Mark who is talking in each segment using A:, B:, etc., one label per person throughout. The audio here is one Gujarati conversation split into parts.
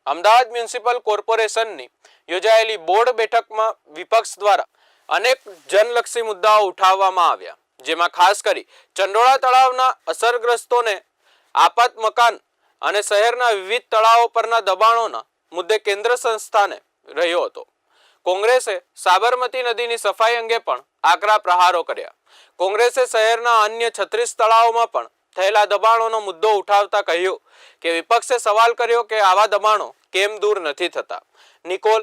A: અમદાવાદ મ્યુનિસિપલ કોર્પોરેશનની યોજાયેલી બોર્ડ બેઠકમાં વિપક્ષ દ્વારા અનેક જનલક્ષી મુદ્દાઓ ઉઠાવવામાં આવ્યા, જેમાં ખાસ કરી ચંડોળા તળાવના અસરગ્રસ્તોને આપાત મકાન અને શહેરના વિવિધ તળાવો પરના દબાણોના મુદ્દે કેન્દ્ર સંસ્થાને રહ્યો હતો. કોંગ્રેસે સાબરમતી નદીની સફાઈ અંગે પણ આકરા પ્રહારો કર્યા. કોંગ્રેસે શહેરના અન્ય 36 તળાવોમાં પણ થયેલા દબાણોનો મુદ્દો ઉઠાવતા કહ્યું કે વિપક્ષે સવાલ કર્યો કે આવા દબાણો કેમ દૂર નથી થતા. નિકોલ,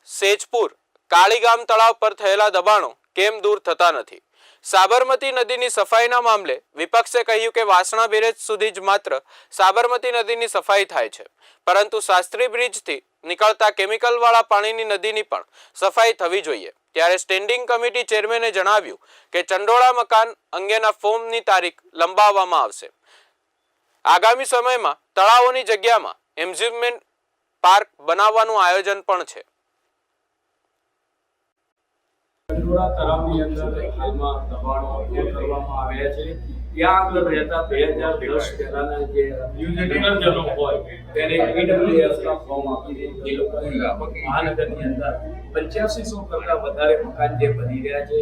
A: સેજપુર, કાળીગામ તળાવ પર થયેલા દબાણો કેમ દૂર થતા નથી. સાબરમતી નદીની સફાઈના મામલે વિપક્ષે કહ્યું કે વાસણા બેરેજ સુધી જ માત્ર સાબરમતી નદીની સફાઈ થાય છે, પરંતુ શાસ્ત્રી બ્રિજથી નીકળતા કેમિકલવાળા પાણીની નદીની પણ સફાઈ થવી જોઈએ. ત્યારે સ્ટેન્ડિંગ કમિટી ચેરમેને જણાવ્યું કે ચંડોળા મકાન અંગેના ફોર્મની તારીખ લંબાવવામાં આવશે. આગામી સમયમાં તળાવોની જગ્યામાં એમ્યુઝમેન્ટ પાર્ક બનાવવાનું આયોજન પણ છે.
B: ચંડોળા તળાવની અંદર હાલમાં દબાણો દૂર કરવામાં આવ્યા છે. ત્યાં આગળ રહેતા 2010 પહેલાના જે નગરજનો હોય તેને ઈડબ્લ્યુએસના ફોર્મ આપીને એ લોકોને મહાનગરની અંદર 8500 કરતા વધારે મકાન જે બની રહ્યા છે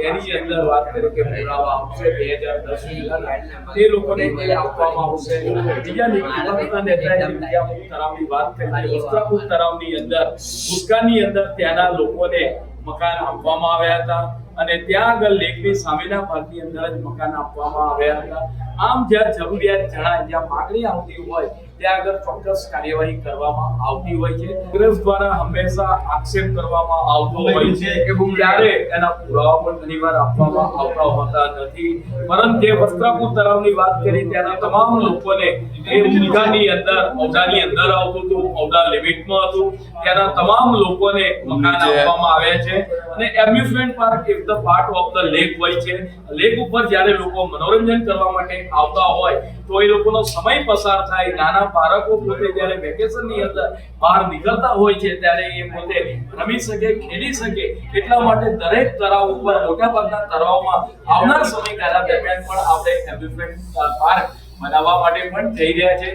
B: એની અંદર વાત કરીએ કે પુરાવા આવશે 2010 પહેલાના તે લોકોને એ આપવામાં આવશે. બીજા વિપક્ષના નેતાએ વિદ્યાપુર તળાવની વાત કરી, વસ્ત્રાપુર તળાવની અંદર ભૂતકાળની અંદર ત્યાંના લોકોને મકાન આપવામાં આવ્યા હતા અને ત્યાં આગળ લેકની સામેના ભાગની અંદર જ મકાન આપવામાં આવ્યા હતા. આમ જ્યાં જરૂરિયાત જણાય, જ્યાં માંગણી આવતી હોય ત્યાં આગળ ચોક્કસ કાર્યવાહી કરવામાં આવતી હોય છે. કોંગ્રેસ દ્વારા હંમેશા આક્ષેપ કરવામાં આવતો હોય છે કે ત્યારે એના પુરાવા પણ ઘણીવાર આપવામાં આવતા હોતા નથી. પરંતુ જે વસ્ત્રાપુર તળાવની વાત કરી ત્યાંના તમામ લોકોને એ ઊંઘાની અંદર ઔડાની અંદર આવતું હતું, ઔડા લિમિટમાં હતું, ત્યાંના તમામ લોકોને મકાન આપવામાં આવ્યા છે. અને amusement park is the part of the lake હોય છે. લેક ઉપર જ્યારે લોકો મનોરંજન કરવા માટે આવતા હોય તો એ લોકોનો સમય પસાર થાય. નાના બાળકો પોતે જ્યારે વેકેશનની અંદર બહાર નીકળતા હોય છે ત્યારે એ પોતે રમી શકે, ખેલી શકે, એટલા માટે દરેક તળાવ ઉપર, મોટાભાગના તળાવમાં આવનાર સમયગાળા દરમિયાન પણ આપણે એમ્યુઝમેન્ટ પાર્ક બનાવવા માટે પણ જઈ રહ્યા છે.